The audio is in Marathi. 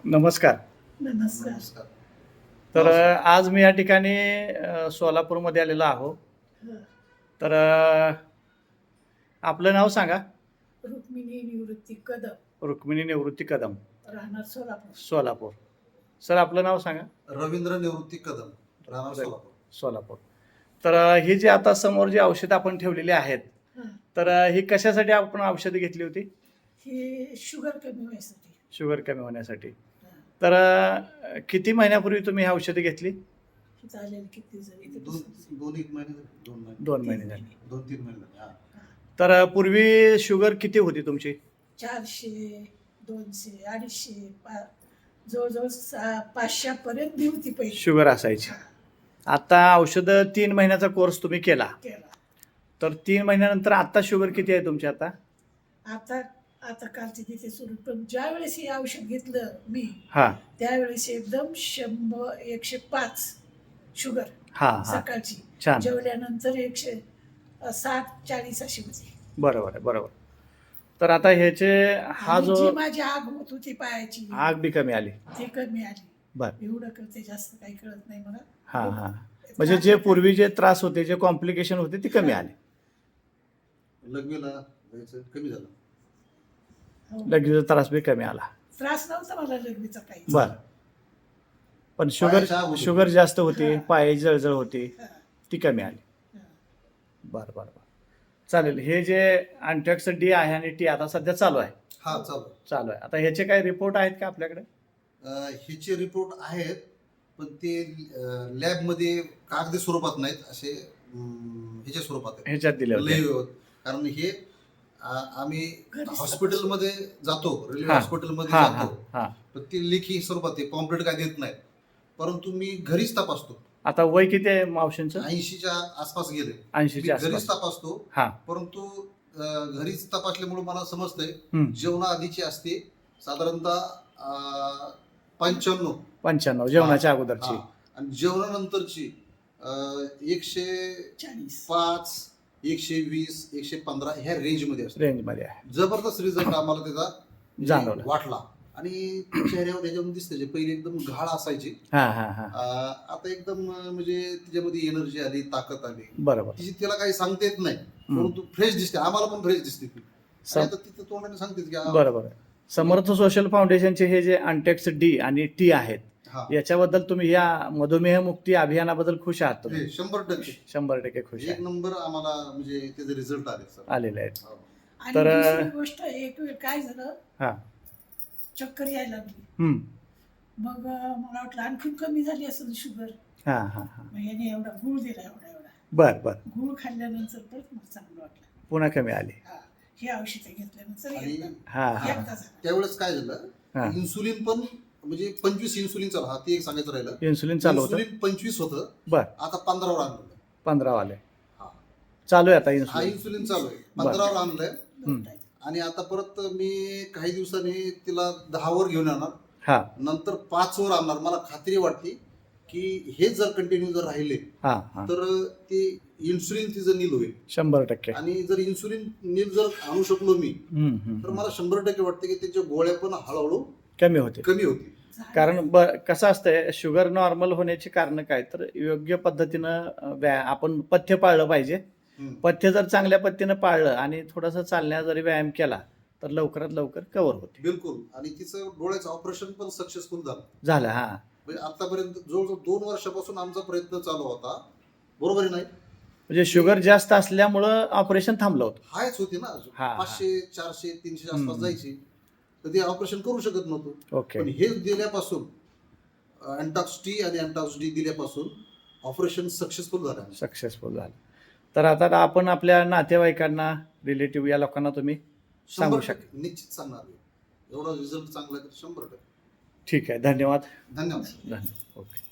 नमस्कार. नमस्कार. नमस्कार. तर आज मी या ठिकाणी सोलापूरमध्ये आलेलो आहो. हं. तर आपलं नाव सांगा. रुक्मिणी निवृत्ती कदम, रुक्मिणी निवृत्ती कदम, राहणार सोलापूर. सोलापूर. सर आपलं नाव सांगा. रवींद्र निवृत्ती कदम, राहणार रवी- सोलापूर. सोलापूर. तर ही जी आता समोर जी औषधं आपण ठेवलेली आहेत, हं. तर ही कशासाठी आपण औषधं घेतली होती? हे शुगर कमी व्हायसाठी. शुगर कमी होण्यासाठी. हं. तर किती महिन्यापूर्वी तुम्ही ही औषधं घेतली? हे चालेल किती जरी ते दोन दिवसांचे. दोन एक महिने झाले. 2 महिने 2 महिने झाले. 2-3 महिने झाले. हा. तर पूर्वी शुगर किती होती तुमची? 400, 200, 250, जवळजवळ 500 पर्यंत बी होती पहिली. शुगर असायची. आता औषधं 3 महिन्याचा कोर्स तुम्ही केला. केला. तर 3 महिन्यानंतर आता शुगर किती आहे तुमची आता? आता आता कालची तिथे सुरू, पण ज्या वेळेस हे औषध घेतलं मी हां त्यावेळेस एकदम 100, 105 शुगर हां हां. सकाळची. छान. जेवल्यानंतर 160-40 अशी होती. बरोबर आहे, बरोबर. तर आता ह्याचे हा आणि जो जी माझी आग होत होती पायाची आग बी कमी आली. ती कमी आली. बरं. एवढं कळते, जास्त काही कळत नाही मला. हां हां. म्हणजे जे पूर्वी जे त्रास होते, जे कॉम्प्लिकेशन होते, ती कमी आली. लघवीला जायचं कमी झालं. हो. लगेच त्रास बी कमी आला. त्रास नव्हता मला लघवीचा काही. बरं. पण शुगर पायाची आग होती. शुगर जास्त होती, हां. पायाची जळजळ होती, हं, ती कमी आली. हं. बरं बरं बरं. चालेल. हे जे अँटॅक्स डी आहे आणि टी आता सध्या चालू आहे. हा चालू. चालू आहे. आता ह्याचे काही रिपोर्ट आहेत का आपल्याकडे? ह्याचे रिपोर्ट आहेत, पण ते लॅबमध्ये कागदी स्वरूपात नाहीत, असे ह्याच्या स्वरूपात आहेत. ह्याच्यात दिले होते. लय कारण हे आम्ही घरीच हॉस्पिटलमध्ये जातो, रेल्वे हां. हॉस्पिटलमध्ये हां हां जातो, हां. पण ते लेखी स्वरूपात आहे, पॉम्पलेट काय देत नाहीत. परंतु मी घरीच तपासतो. आता वय किती आहे मावशींचं? 80च्या आसपास गेले. 80च्या मी घरीच आसपास. तपासतो, हां. परंतु घरीच तपासल्यामुळे मला समजतंय हं. जेवणाआधीची असते साधारणतः 95. 95 जेवणाच्या अगोदरची. हा. आणि जेवणानंतरची 105, 40. 120, 115 ह्या रेंजमध्ये असते. रेंजमध्ये आहे. जबरदस्त रिझल्ट आम्हाला त्याचा जाणवला. वाटला. आणि चेहऱ्यावर त्याच्यावर दिसते, जे पहिले एकदम घाळ असायची, हां हां हां. आता एकदम म्हणजे त्याच्यामध्ये एनर्जी आली, ताकद आली. बरोबर. तिची त्याला काही सांगता येत नाही, परंतु फ्रेश दिसते. आम्हाला पण फ्रेश दिसते ती. सम- आणि आता तिथं तोंडाने सांगते की बरोबर आहे. समर्थ सोशल फाउंडेशनचे हे जे अँटेक्स डी आणि टी आहेत, हा, याच्याबद्दल तुम्ही या मधुमेह मुक्ती अभियानाबद्दल खुश आहात तुम्ही? हे 100% 100% खुश एक आहे. नंबर आम्हाला म्हणजे त्याचे रिझल्ट आले सर. आलेले आहेत. हो. आणि तर- दुसरी गोष्ट, एक वेळ काय झालं, हां. चक्कर यायला लागली. हं. मग मला वाटलं आणखीन कमी झाली असेल शुगर. हां हां हां. मग याने एवढा गुळ दिला, एवढा एवढा बरं बरं. गुळ खाल्ल्यानंतर परत मला चांगलं वाटलं. पुन्हा कमी आली. हा, हे औषध घेतल्यानंतर आणि एकदा हां हां. एकदा झालं. त्यावेळेस काय झालं, हां. इन्सुलिन पण म्हणजे 25 इन्सुलिन चालू, हा ते एक सांगायचं राहिलं. इन्सुलिन चालू होतं. इन्सुलिन 25 होतं, बरं. आता 15वर आणलं. 15 आले. हा. चालू आहे आता हा इन्सुलिन. इन्सुलिन चालू आहे, बरं. 15वर आणलंय. दोन टाईम. आणि आता परत मी काही दिवसांनी तिला 10वर घेऊन येणार, हां नंतर 5वर आणणार. मला खात्री वाटते की हे जर कंटिन्यू जर राहिले हां हां. तर ते इन्सुलिन तिचं नील होईल. 100%. आणि जर इन्सुलिन नील जर आणू शकलो मी, हं, हं, तर हं. मला 100% वाटते की त्याच्या गोळ्या पण हळूहळू कमी होते. कमी होतील. झालं. कारण कसं असतंय, शुगर नॉर्मल होण्याची कारण काय, तर योग्य पद्धतीनं आपण पथ्य पाळलं पाहिजे. हम्म. पथ्य जर चांगल्या पद्धतीनं पाळलं आणि थोडासा चालण्या जरी व्यायाम केला तर लवकरात लवकर कव्हर होते. बिलकुल. आणि तिचं डोळ्याचं ऑपरेशन पण सक्सेसफुल झालं. झालं. हां. म्हणजे आतापर्यंत जवळजवळ 2 वर्षापासून आमचा प्रयत्न चालू होता, बरोबर आहे नाही? म्हणजे शुगर जास्त असल्यामुळं ऑपरेशन थांबलं होतं. हायच होती ना, हा. 500, 400, 300 आसपास हम्म. जायची, तर ते ऑपरेशन करू शकत नव्हतो. ओके. पण हे दिल्यापासून, अँटॉक्स टी आणि अँटॉक्स डी दिल्यापासून ऑपरेशन सक्सेसफुल झालं. सक्सेसफुल झालं. तर आता आपण आपल्या नातेवाईकांना, रिलेटिव्ह या लोकांना तुम्ही सांगू 100% निश्चित सांगणार मी. एवढा रिझल्ट चांगला आहे तर 100%. ठीक आहे. धन्यवाद. धन्यवाद. धन्यवाद. ओके.